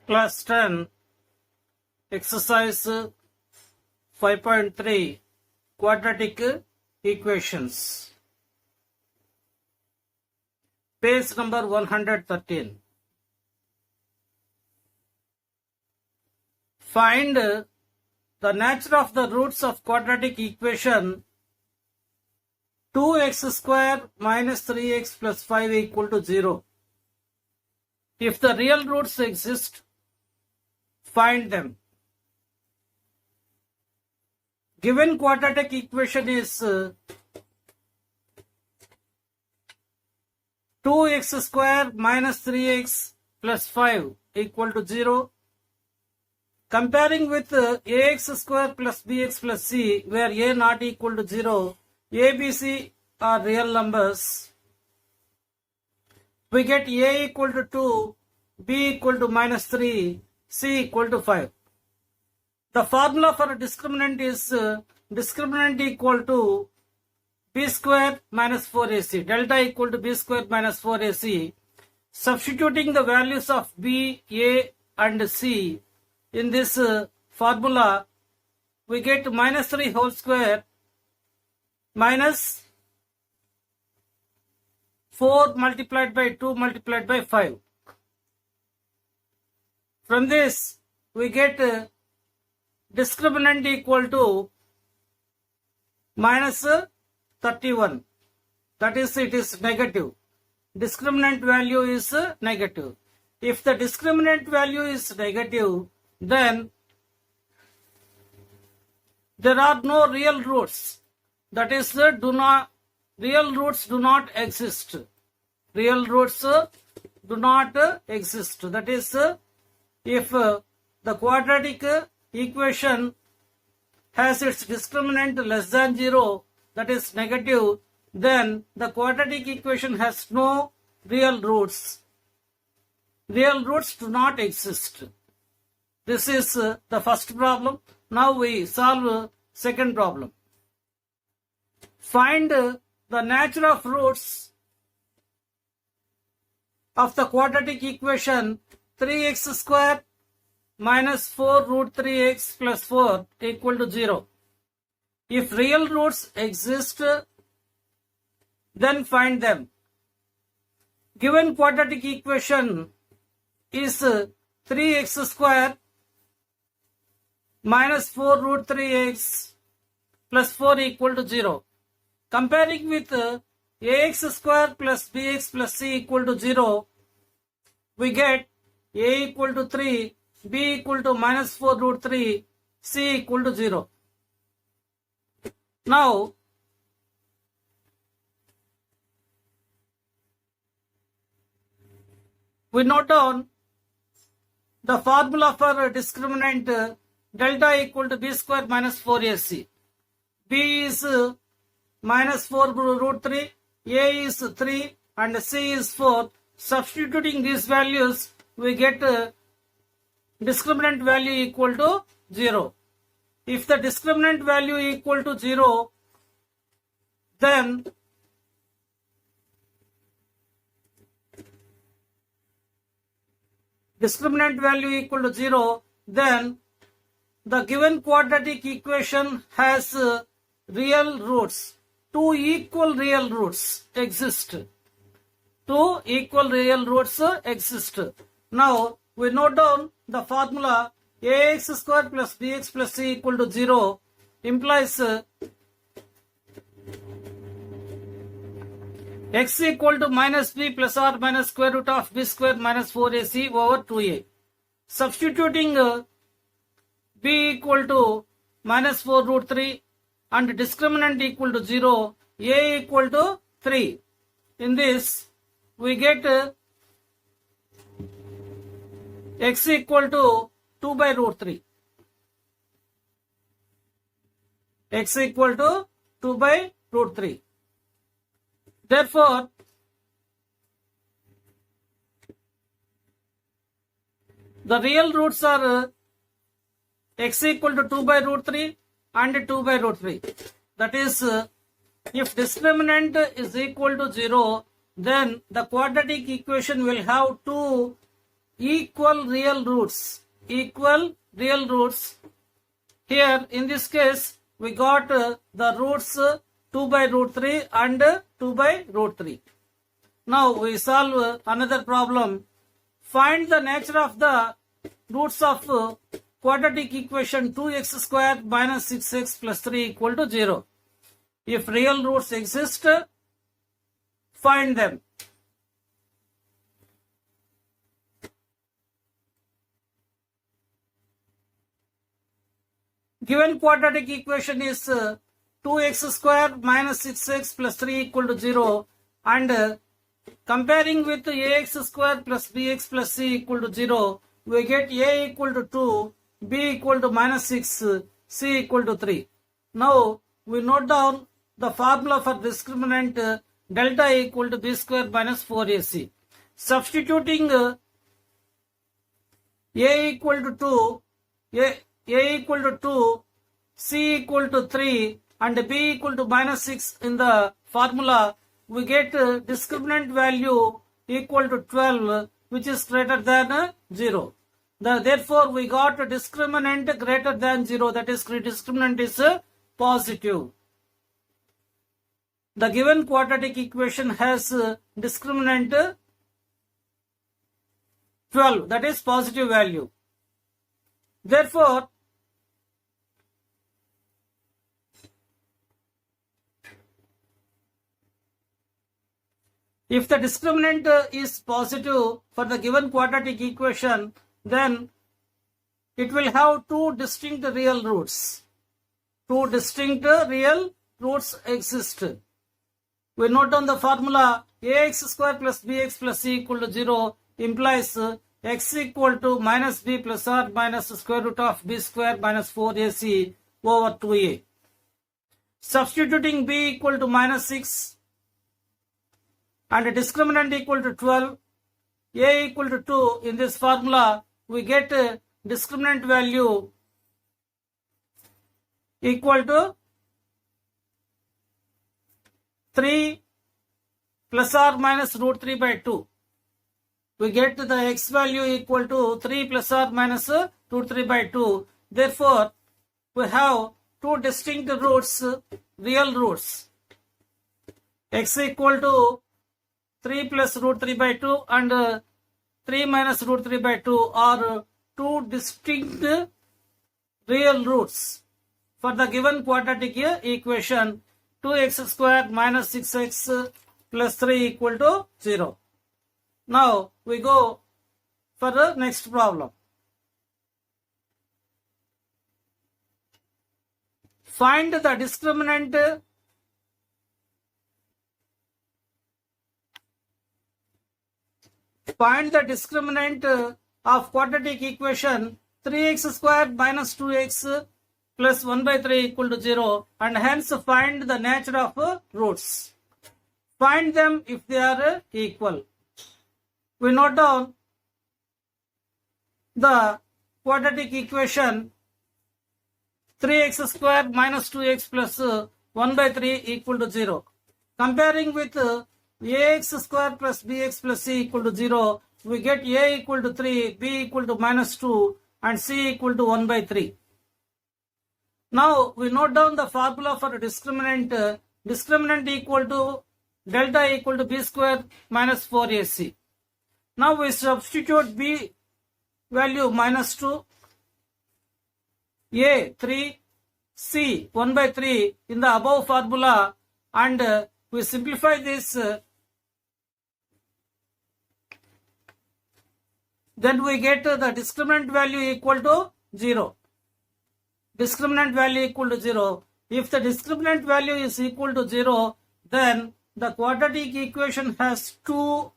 Class 10, exercise 5.3, quadratic equations. Page number 113. Find the nature of the roots of quadratic equation 2x square minus 3x plus 5 equal to 0. If the real roots exist, find them. Given quadratic equation is 2x square minus 3x plus 5 equal to 0. Comparing with ax square plus bx plus c, where a not equal to 0, a, b, c are real numbers. We get a equal to 2, b equal to minus 3, c equal to 5. The formula for a discriminant is discriminant equal to b square minus 4ac, delta equal to b square minus 4ac. Substituting the values of b, a and c in this formula, we get minus 3 whole square minus 4 multiplied by 2 multiplied by 5. From this, we get discriminant equal to minus 31. That is, it is negative. Discriminant value is negative. If the discriminant value is negative, then there are no real roots. That is, real roots do not exist. Real roots do not exist. That is, if the quadratic equation has its discriminant less than 0, that is negative, then the quadratic equation has no real roots. Real roots do not exist. This is the first problem. Now we solve second problem. Find the nature of roots of the quadratic equation 3x square minus 4 root 3x plus 4 equal to 0. If real roots exist, then find them. Given quadratic equation is 3x square minus 4 root 3x plus 4 equal to 0. Comparing with ax square plus bx plus c equal to 0, we get a equal to 3, b equal to minus 4 root 3, c equal to 0. Now, we note down the formula for discriminant delta equal to b square minus 4ac. b is minus 4 root 3, a is 3 and c is 4. Substituting these values, we get discriminant value equal to 0. If the discriminant value equal to 0, then discriminant value equal to 0, then the given quadratic equation has real roots. Two equal real roots exist. Two equal real roots exist. Now, we note down the formula ax square plus bx plus c equal to 0 implies x equal to minus b plus or minus square root of b square minus 4ac over 2a. Substituting b equal to minus 4 root 3 and discriminant equal to 0, a equal to 3. In this, we get x equal to 2 by root 3. X equal to 2 by root 3. Therefore, the real roots are x equal to 2 by root 3 and 2 by root 3. That is, if discriminant is equal to 0, then the quadratic equation will have two equal real roots. Equal real roots. Here in this case we got the roots 2 by root 3 and 2 by root 3. Now we solve another problem. Find the nature of the roots of quadratic equation 2x square minus 6x plus 3 equal to 0. If real roots exist, find them. Given quadratic equation is 2x square minus 6x plus 3 equal to 0, and comparing with ax square plus bx plus c equal to 0, we get a equal to 2, b equal to minus 6, c equal to 3. Now we note down the formula for discriminant delta equal to b square minus 4ac. Substituting a equal to 2, a equal to 2, c equal to 3 and b equal to minus 6 in the formula, we get discriminant value equal to 12, which is greater than 0. Therefore, we got a discriminant greater than 0, that is discriminant is positive. The given quadratic equation has discriminant 12, that is positive value. Therefore, if the discriminant is positive for the given quadratic equation, then it will have two distinct real roots. Two distinct real roots exist. We note down the formula ax square plus bx plus c equal to 0 implies x equal to minus b plus r minus square root of b square minus 4ac over 2a. Substituting b equal to minus 6 and a discriminant equal to 12, a equal to 2 in this formula, we get a discriminant value equal to 3 plus or minus root 3 by 2. We get the x value equal to 3 plus or minus root 3 by 2. Therefore, we have two distinct roots, real roots. X equal to 3 plus root 3 by 2 and 3 minus root 3 by 2 are two distinct real roots for the given quadratic equation 2x square minus 6x plus 3 equal to 0. Now we go for the next problem. Find the discriminant of quadratic equation 3x square minus 2x plus 1 by 3 equal to 0, and hence find the nature of roots. Find them if they are equal. We note down the quadratic equation 3x square minus 2x plus 1 by 3 equal to 0. Comparing with ax square plus bx plus c equal to 0, we get a equal to 3, b equal to minus 2 and c equal to 1 by 3. Now we note down the formula for discriminant. Discriminant equal to delta equal to b square minus 4ac. Now we substitute b value minus 2, a 3, c 1 by 3 in the above formula, and we simplify this. Then we get the discriminant value equal to 0. Discriminant value equal to 0. If the discriminant value is equal to 0, then the quadratic equation has two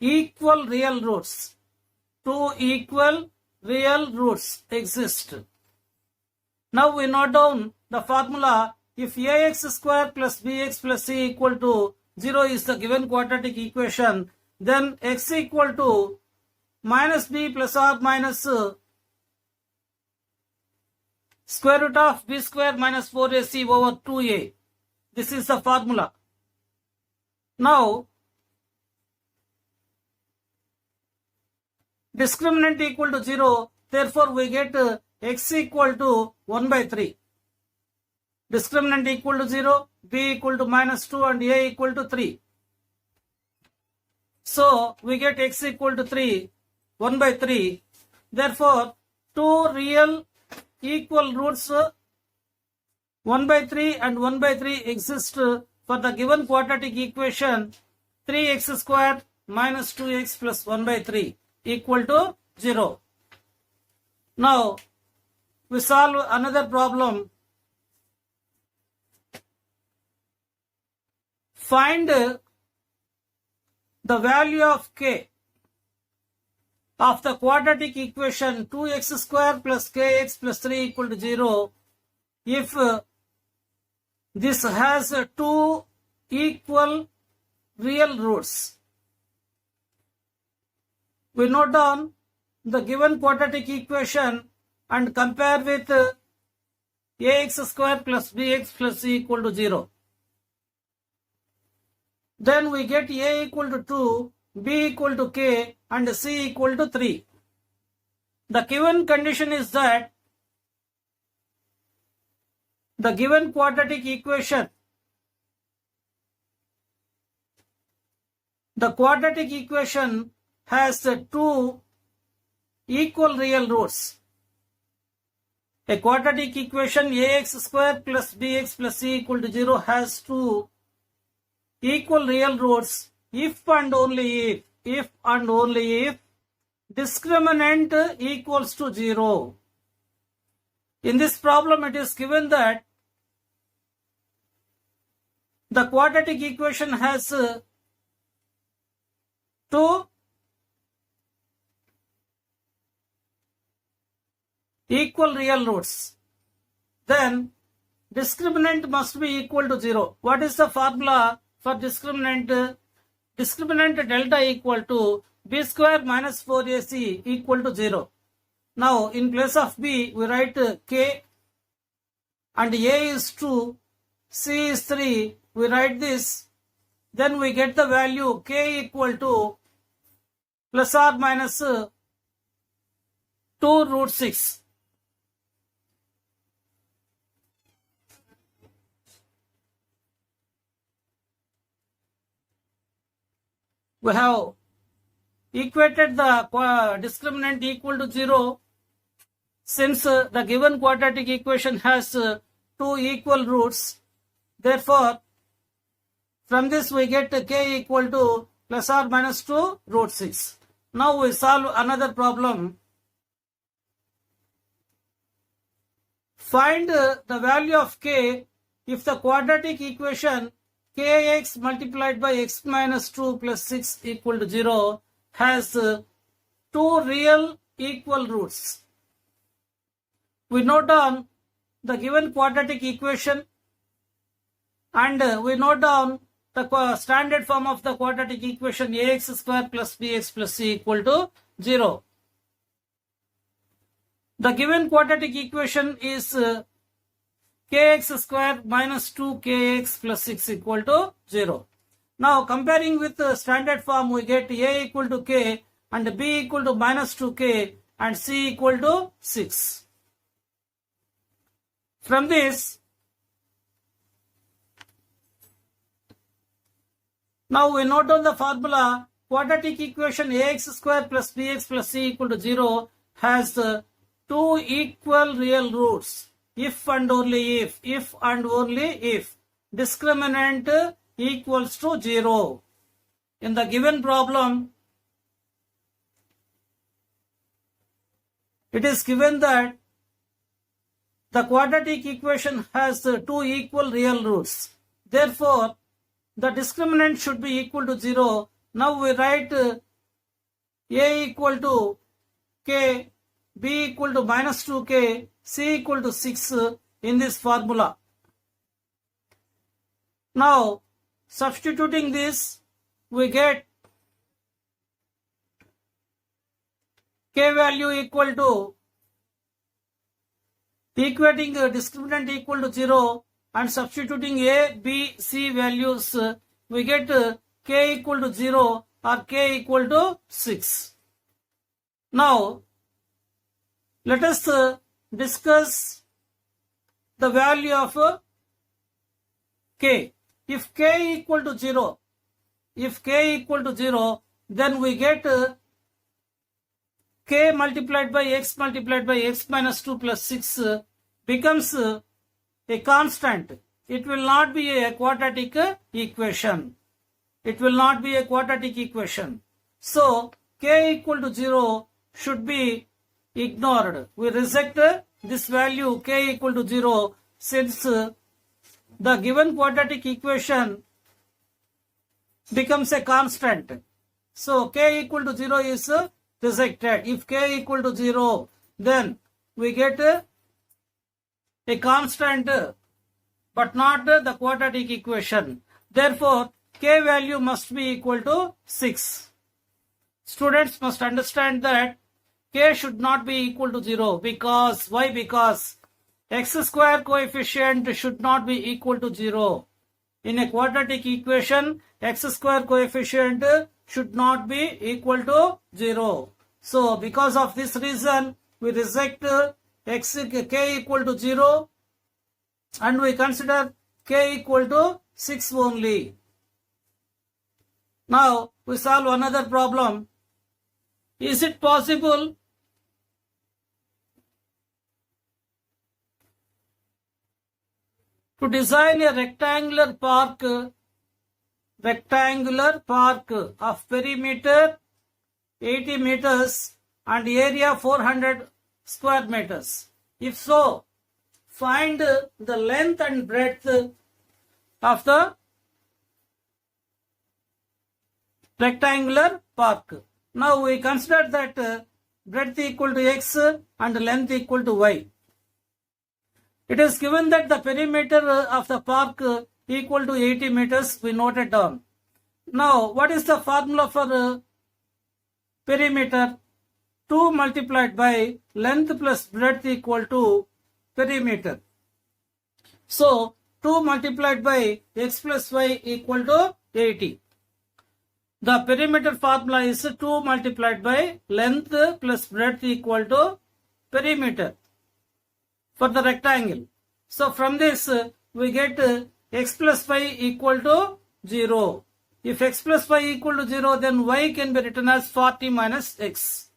equal real roots. Two equal real roots exist. Now we note down the formula. If ax square plus bx plus c equal to 0 is the given quadratic equation, then x equal to minus b plus or minus square root of b square minus 4ac over 2a. This is the formula. Now discriminant equal to 0, therefore we get x equal to 1 by 3. Discriminant equal to 0, b equal to minus 2 and a equal to 3. So we get x equal to 3, 1 by 3. Therefore, two real equal roots 1 by 3 and 1 by 3 exist for the given quadratic equation 3x square minus 2x plus 1 by 3 equal to 0. Now, we solve another problem. Find the value of k of the quadratic equation 2x square plus kx plus 3 equal to 0 if this has two equal real roots. We note down the given quadratic equation and compare with ax square plus bx plus c equal to 0. Then we get a equal to 2, b equal to k and c equal to 3. The given condition is that the given quadratic equation, has two equal real roots. A quadratic equation ax square plus bx plus c equal to 0 has two equal real roots if and only if discriminant equals to 0. In this problem, it is given that the quadratic equation has two equal real roots. Then discriminant must be equal to 0. What is the formula for discriminant? Discriminant delta equal to b square minus 4ac equal to 0. Now, in place of b, we write k and a is 2, c is 3. We write this. Then we get the value k equal to plus or minus 2 root 6. We have equated the discriminant equal to 0 since the given quadratic equation has two equal roots. Therefore, from this we get k equal to plus or minus 2 root 6. Now we solve another problem. Find the value of k if the quadratic equation kx multiplied by x minus 2 plus 6 equal to 0 has two real equal roots. We note down the given quadratic equation and we note down the standard form of the quadratic equation ax square plus bx plus c equal to 0. The given quadratic equation is kx square minus 2kx plus 6 equal to 0. Now comparing with the standard form, we get a equal to k and b equal to minus 2k and c equal to 6. From this, now we note down the formula. Quadratic equation ax square plus bx plus c equal to 0 has two equal real roots if and only if discriminant equals to 0. In the given problem, it is given that the quadratic equation has two equal real roots. Therefore, the discriminant should be equal to 0. Now we write a equal to k, b equal to minus 2k, c equal to 6 in this formula. Now, substituting this, we get k value equal to, equating the discriminant equal to 0 and substituting a, b, c values, we get k equal to 0 or k equal to 6. Now, let us discuss the value of k. If k equal to 0, then we get k multiplied by x minus 2 plus 6 becomes a constant. It will not be a quadratic equation. It will not be a quadratic equation. So, k equal to 0 should be ignored. We reject this value k equal to 0 since the given quadratic equation becomes a constant. So, k equal to 0 is rejected. If k equal to 0, then we get a constant but not the quadratic equation. Therefore, k value must be equal to 6. Students must understand that k should not be equal to 0 because, why? Because x square coefficient should not be equal to 0. In a quadratic equation, x square coefficient should not be equal to 0. So, because of this reason, we reject k equal to 0 and we consider k equal to 6 only. Now, we solve another problem. Is it possible to design a rectangular park of perimeter 80 meters and area 400 square meters? If so, find the length and breadth of the rectangular park. Now we consider that breadth equal to x and length equal to y. It is given that the perimeter of the park equal to 80 meters. We note it down. Now, what is the formula for perimeter? 2 multiplied by length plus breadth equal to perimeter. So, 2 multiplied by x plus y equal to 80. The perimeter formula is 2 multiplied by length plus breadth equal to perimeter for the rectangle. So, from this we get x plus y equal to 0. If x plus y equal to 0, then y can be written as 40 minus x.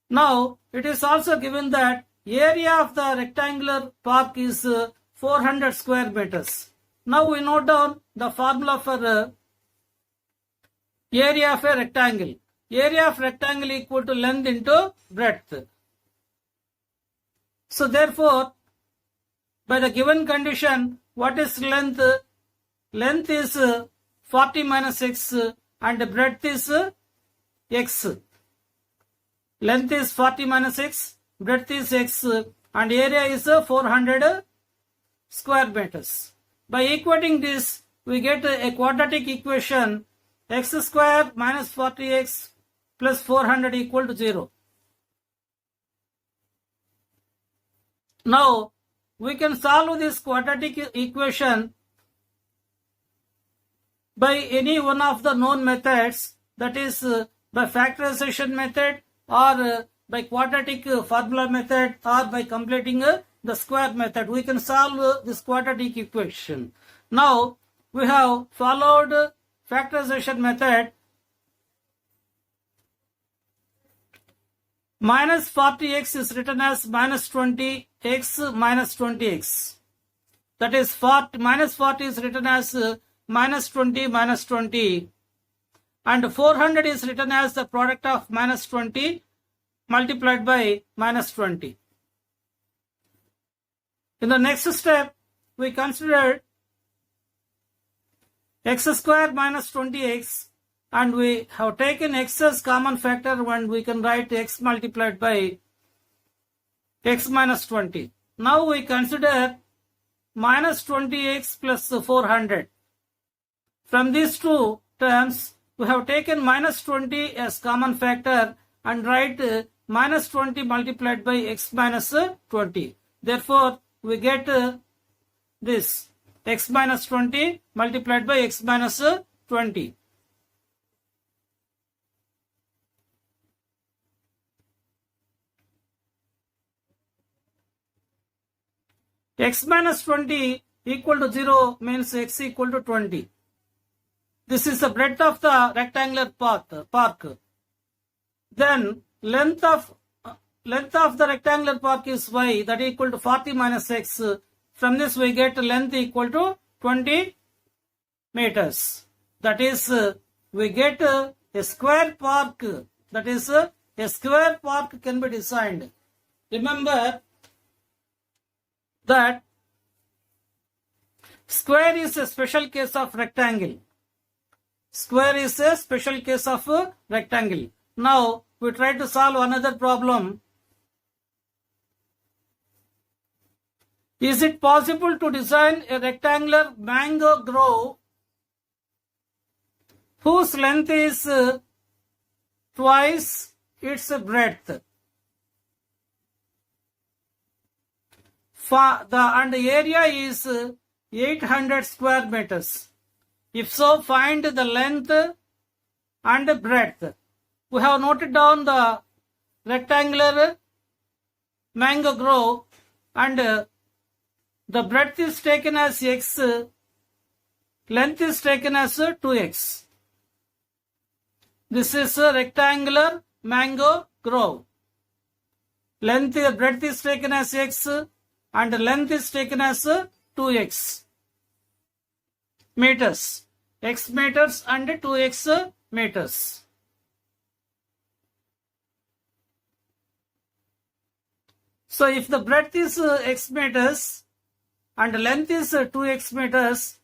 Now, it is also given that area of the rectangular park is 400 square meters. Now, we note down the formula for area of a rectangle. Area of rectangle equal to length into breadth. So, therefore, by the given condition, what is length? Length is 40 minus x and breadth is x. Length is 40 minus x, breadth is x and area is 400 square meters. By equating this, we get a quadratic equation x square minus 40x plus 400 equal to 0. Now, we can solve this quadratic equation by any one of the known methods, that is by factorization method or by quadratic formula method or by completing the square method. We can solve this quadratic equation. Now, we have followed factorization method. Minus 40x is written as minus 20x minus 20x. That is minus 40 is written as minus 20 minus 20. And 400 is written as the product of minus 20 multiplied by minus 20. In the next step, we consider x square minus 20x and we have taken x as common factor and we can write x multiplied by x minus 20. Now we consider minus 20x plus 400. From these two terms, we have taken minus 20 as common factor and write minus 20 multiplied by x minus 20. Therefore, we get this x minus 20 multiplied by x minus 20. x minus 20 equal to 0 means x equal to 20. This is the breadth of the rectangular park. Then length of the rectangular park is y, that equal to 40 minus x. From this we get length equal to 20 meters. That is, we get a square park. That is, a square park can be designed. Remember that square is a special case of rectangle. Square is a special case of rectangle. Now we try to solve another problem. Is it possible to design a rectangular mango grove whose length is twice its breadth? And the area is 800 square meters. If so, find the length and breadth. We have noted down the rectangular mango grove, and the breadth is taken as x, length is taken as 2x. This is a rectangular mango grove. Breadth is taken as x and length is taken as 2x meters. X meters and 2x meters. So if the breadth is x meters and length is 2x meters,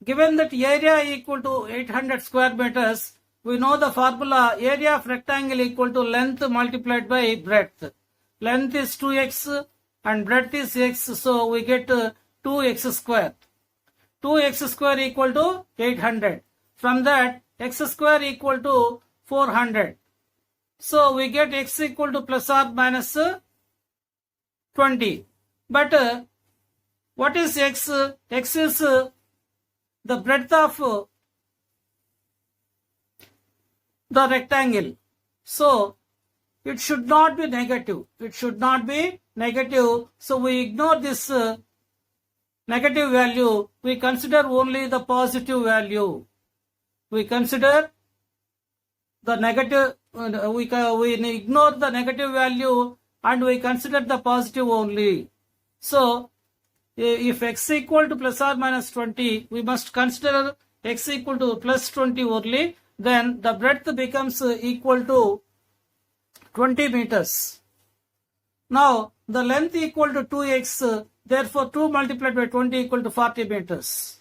given that area equal to 800 square meters, we know the formula: area of rectangle equal to length multiplied by breadth. Length is 2x and breadth is x, so we get 2x square. 2x square equal to 800. From that, x square equal to 400. So we get x equal to plus or minus 20. But what is x? X is the breadth of the rectangle. So it should not be negative. It should not be negative. So we ignore this negative value. We consider only the positive value. We consider the negative, we ignore the negative value and we consider the positive only. So if x equal to plus or minus 20, we must consider x equal to plus 20 only. Then the breadth becomes equal to 20 meters. Now the length equal to 2x, therefore 2 multiplied by 20 equal to 40 meters.